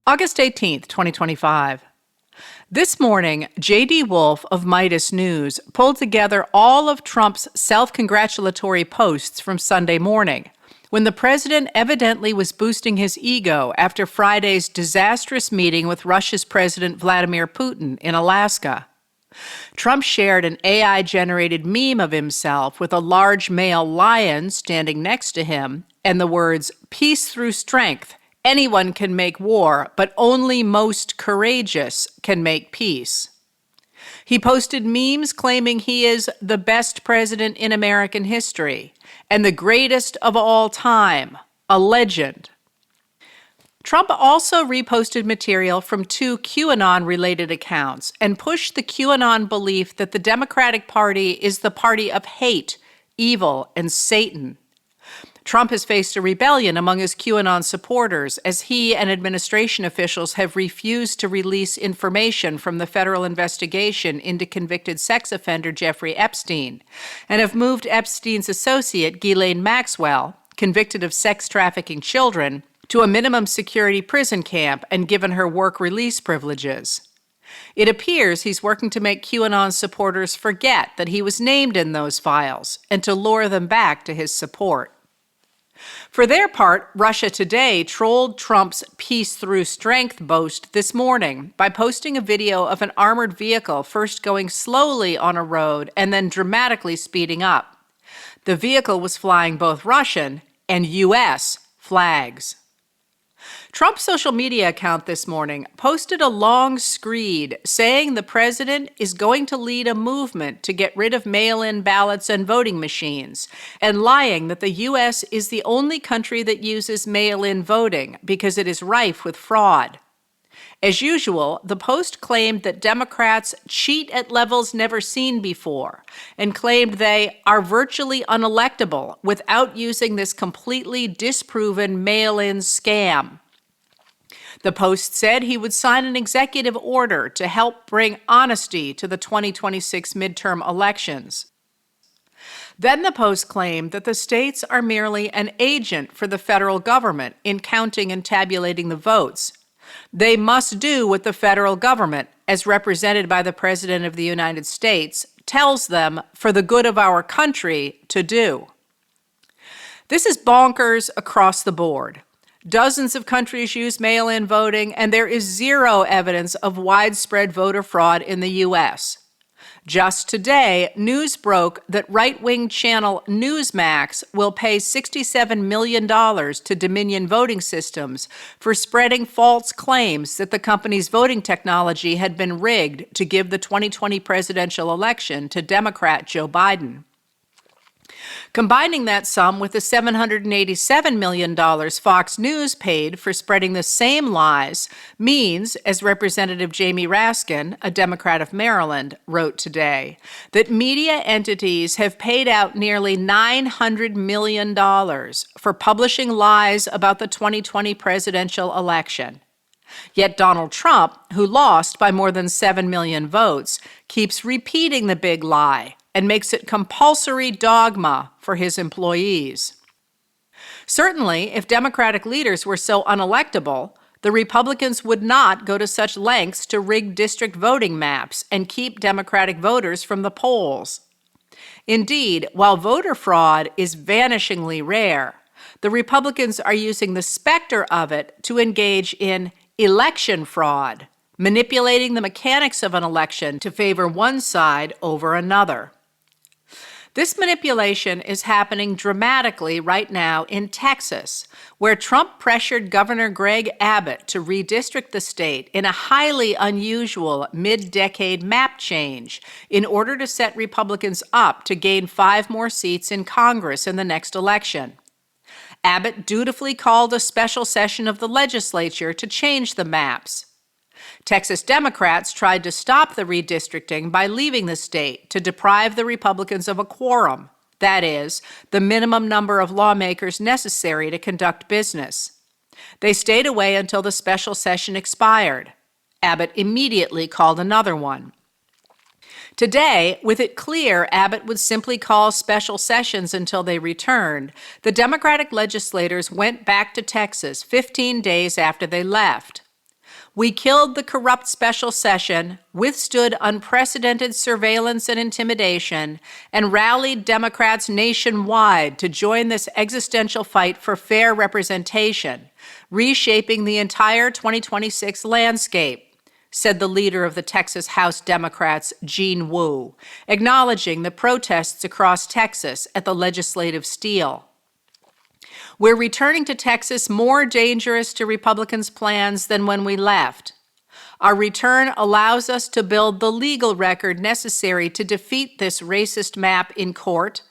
August 18th, 2025. This morning, J.D. Wolf of Midas News pulled together all of Trump's self-congratulatory posts from Sunday morning, when the president evidently was boosting his ego after Friday's disastrous meeting with Russia's President Vladimir Putin in Alaska. Trump shared an AI-generated meme of himself with a large male lion standing next to him and the words, "Peace through strength. Anyone can make war, but only most courageous can make peace." He posted memes claiming he is the best president in American history and the greatest of all time, a legend. Trump also reposted material from two QAnon-related accounts and pushed the QAnon belief that the Democratic Party is the party of hate, evil, and Satan. Trump has faced a rebellion among his QAnon supporters as he and administration officials have refused to release information from the federal investigation into convicted sex offender Jeffrey Epstein, and have moved Epstein's associate Ghislaine Maxwell, convicted of sex trafficking children, to a minimum security prison camp and given her work release privileges. It appears he's working to make QAnon supporters forget that he was named in those files and to lure them back to his support. For their part, Russia Today trolled Trump's peace through strength boast this morning by posting a video of an armored vehicle first going slowly on a road and then dramatically speeding up. The vehicle was flying both Russian and U.S. flags. Trump's social media account this morning posted a long screed saying the president is going to lead a movement to get rid of mail-in ballots and voting machines, and lying that the U.S. is the only country that uses mail-in voting because it is rife with fraud. As usual, the Post claimed that Democrats cheat at levels never seen before and claimed they are virtually unelectable without using this completely disproven mail-in scam. The Post said he would sign an executive order to help bring honesty to the 2026 midterm elections. Then the Post claimed that the states are merely an agent for the federal government in counting and tabulating the votes. They must do what the federal government, as represented by the President of the United States, tells them for the good of our country to do. This is bonkers across the board. Dozens of countries use mail-in voting, and there is zero evidence of widespread voter fraud in the U.S. Just today, news broke that right-wing channel Newsmax will pay $67 million to Dominion Voting Systems for spreading false claims that the company's voting technology had been rigged to give the 2020 presidential election to Democrat Joe Biden. Combining that sum with the $787 million Fox News paid for spreading the same lies means, as Representative Jamie Raskin, a Democrat of Maryland, wrote today, that media entities have paid out nearly $900 million for publishing lies about the 2020 presidential election. Yet Donald Trump, who lost by more than 7 million votes, keeps repeating the big lie and makes it compulsory dogma for his employees. Certainly, if Democratic leaders were so unelectable, the Republicans would not go to such lengths to rig district voting maps and keep Democratic voters from the polls. Indeed, while voter fraud is vanishingly rare, the Republicans are using the specter of it to engage in election fraud, manipulating the mechanics of an election to favor one side over another. This manipulation is happening dramatically right now in Texas, where Trump pressured Governor Greg Abbott to redistrict the state in a highly unusual mid-decade map change in order to set Republicans up to gain 5 more seats in Congress in the next election. Abbott dutifully called a special session of the legislature to change the maps. Texas Democrats tried to stop the redistricting by leaving the state to deprive the Republicans of a quorum, that is, the minimum number of lawmakers necessary to conduct business. They stayed away until the special session expired. Abbott immediately called another one. Today, with it clear Abbott would simply call special sessions until they returned, the Democratic legislators went back to Texas 15 days after they left. We killed the corrupt special session, withstood unprecedented surveillance and intimidation, and rallied Democrats nationwide to join this existential fight for fair representation, reshaping the entire 2026 landscape, said the leader of the Texas House Democrats, Jean Wu, acknowledging the protests across Texas at the legislative stele. We're returning to Texas more dangerous to Republicans' plans than when we left. Our return allows us to build the legal record necessary to defeat this racist map in court,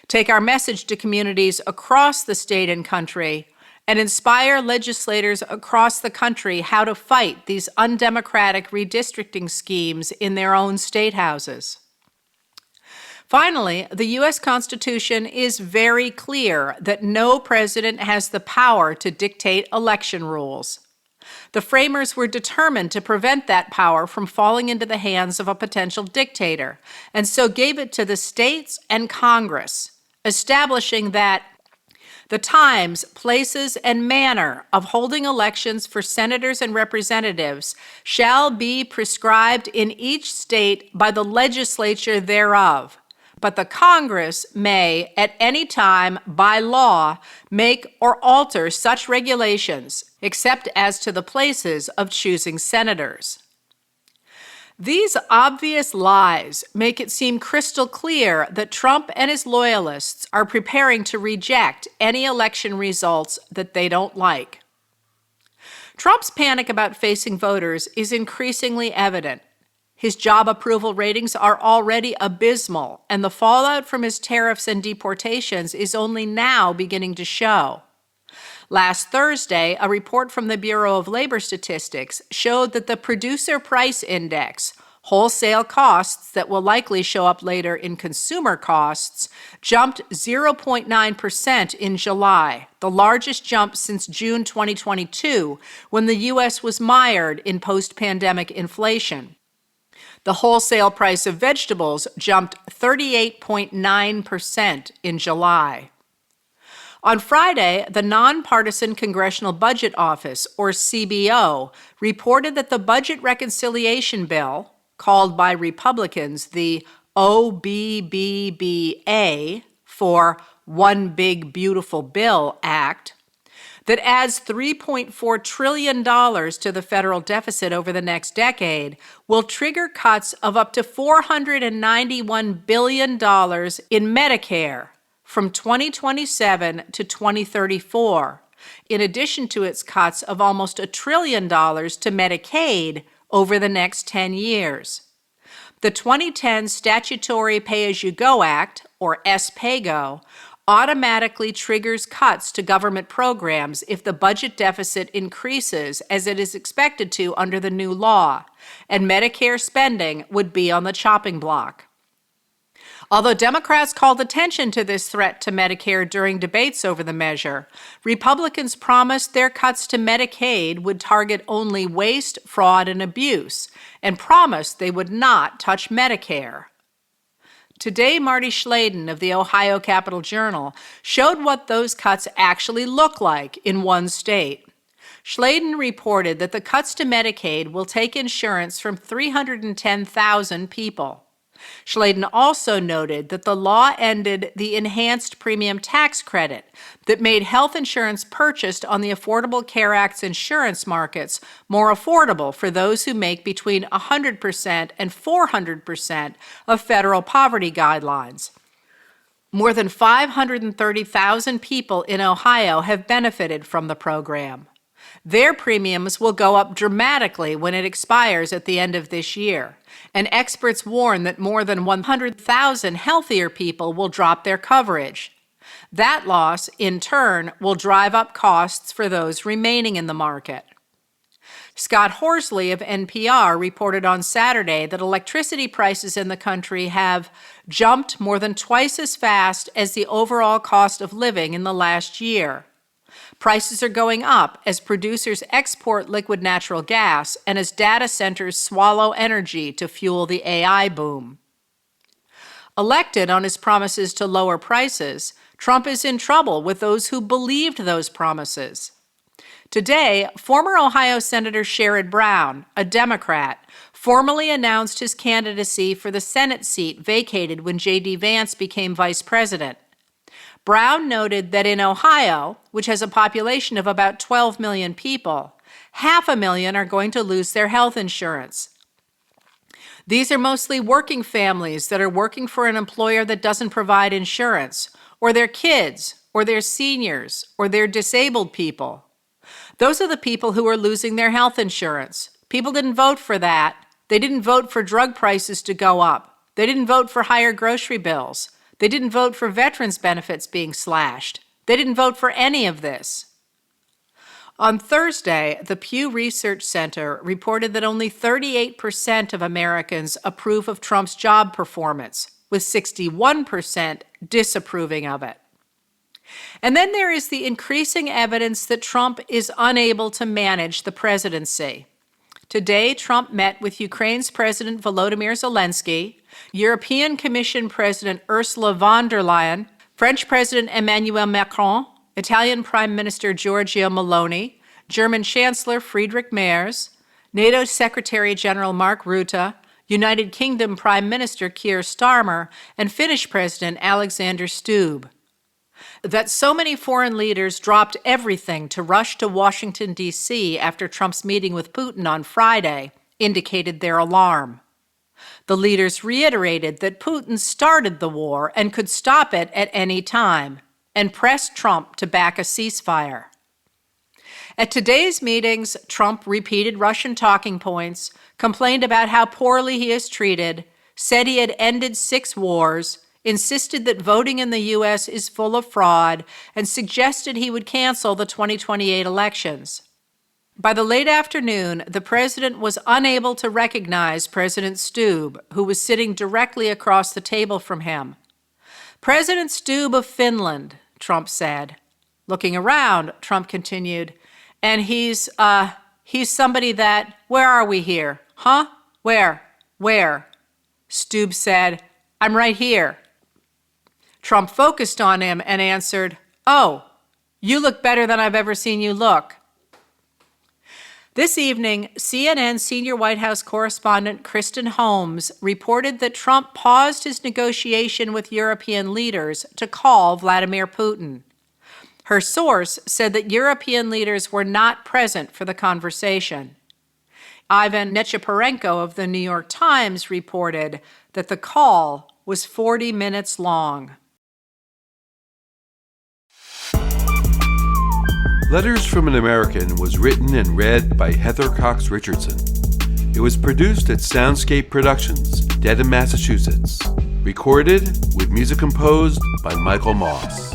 take our message to communities across the state and country, and inspire legislators across the country how to fight these undemocratic redistricting schemes in their own state houses. Finally, the U.S. Constitution is very clear that no president has the power to dictate election rules. The framers were determined to prevent that power from falling into the hands of a potential dictator, and so gave it to the states and Congress, establishing that the times, places, and manner of holding elections for senators and representatives shall be prescribed in each state by the legislature thereof. But the Congress may, at any time, by law, make or alter such regulations, except as to the places of choosing senators. These obvious lies make it seem crystal clear that Trump and his loyalists are preparing to reject any election results that they don't like. Trump's panic about facing voters is increasingly evident. His job approval ratings are already abysmal, and the fallout from his tariffs and deportations is only now beginning to show. Last Thursday, a report from the Bureau of Labor Statistics showed that the Producer Price Index, wholesale costs that will likely show up later in consumer costs, jumped 0.9% in July, the largest jump since June 2022, when the U.S. was mired in post-pandemic inflation. The wholesale price of vegetables jumped 38.9% in July. On Friday, the Nonpartisan Congressional Budget Office, or CBO, reported that the Budget Reconciliation Bill, called by Republicans the OBBBA for One Big Beautiful Bill Act, that adds $3.4 trillion to the federal deficit over the next decade, will trigger cuts of up to $491 billion in Medicare from 2027 to 2034, in addition to its cuts of almost $1 trillion to Medicaid over the next 10 years. The 2010 Statutory Pay-As-You-Go Act, or SPAYGO, automatically triggers cuts to government programs if the budget deficit increases as it is expected to under the new law, and Medicare spending would be on the chopping block. Although Democrats called attention to this threat to Medicare during debates over the measure, Republicans promised their cuts to Medicaid would target only waste, fraud, and abuse, and promised they would not touch Medicare. Today, Marty Schladen of the Ohio Capital Journal showed what those cuts actually look like in one state. Schladen reported that the cuts to Medicaid will take insurance from 310,000 people. Schladen also noted that the law ended the enhanced premium tax credit that made health insurance purchased on the Affordable Care Act's insurance markets more affordable for those who make between 100% and 400% of federal poverty guidelines. More than 530,000 people in Ohio have benefited from the program. Their premiums will go up dramatically when it expires at the end of this year, and experts warn that more than 100,000 healthier people will drop their coverage. That loss, in turn, will drive up costs for those remaining in the market. Scott Horsley of NPR reported on Saturday that electricity prices in the country have jumped more than twice as fast as the overall cost of living in the last year. Prices are going up as producers export liquid natural gas and as data centers swallow energy to fuel the AI boom. Elected on his promises to lower prices, Trump is in trouble with those who believed those promises. Today, former Ohio Senator Sherrod Brown, a Democrat, formally announced his candidacy for the Senate seat vacated when J.D. Vance became vice president. Brown noted that in Ohio, which has a population of about 12 million people, 500,000 are going to lose their health insurance. These are mostly working families that are working for an employer that doesn't provide insurance, or their kids, or their seniors, or their disabled people. Those are the people who are losing their health insurance. People didn't vote for that. They didn't vote for drug prices to go up. They didn't vote for higher grocery bills. They didn't vote for veterans' benefits being slashed. They didn't vote for any of this. On Thursday, the Pew Research Center reported that only 38% of Americans approve of Trump's job performance, with 61% disapproving of it. And then there is the increasing evidence that Trump is unable to manage the presidency. Today, Trump met with Ukraine's President Volodymyr Zelensky, European Commission President Ursula von der Leyen, French President Emmanuel Macron, Italian Prime Minister Giorgia Meloni, German Chancellor Friedrich Merz, NATO Secretary General Mark Rutte, United Kingdom Prime Minister Keir Starmer, and Finnish President Alexander Stubb. That so many foreign leaders dropped everything to rush to Washington, D.C. after Trump's meeting with Putin on Friday indicated their alarm. The leaders reiterated that Putin started the war and could stop it at any time, and pressed Trump to back a ceasefire. At today's meetings, Trump repeated Russian talking points, complained about how poorly he is treated, said he had ended 6 wars, insisted that voting in the U.S. is full of fraud, and suggested he would cancel the 2028 elections. By the late afternoon, the president was unable to recognize President Stubb, who was sitting directly across the table from him. "President Stubb of Finland," Trump said. Looking around, Trump continued, "And he's somebody that, where are we here? Huh? Where? Stubb said, "I'm right here." Trump focused on him and answered, "Oh, you look better than I've ever seen you look." This evening, CNN senior White House correspondent Kristen Holmes reported that Trump paused his negotiation with European leaders to call Vladimir Putin. Her source said that European leaders were not present for the conversation. Ivan Nechepurenko of the New York Times reported that the call was 40 minutes long. Letters from an American was written and read by Heather Cox Richardson. It was produced at Soundscape Productions, Dedham, Massachusetts. Recorded with music composed by Michael Moss.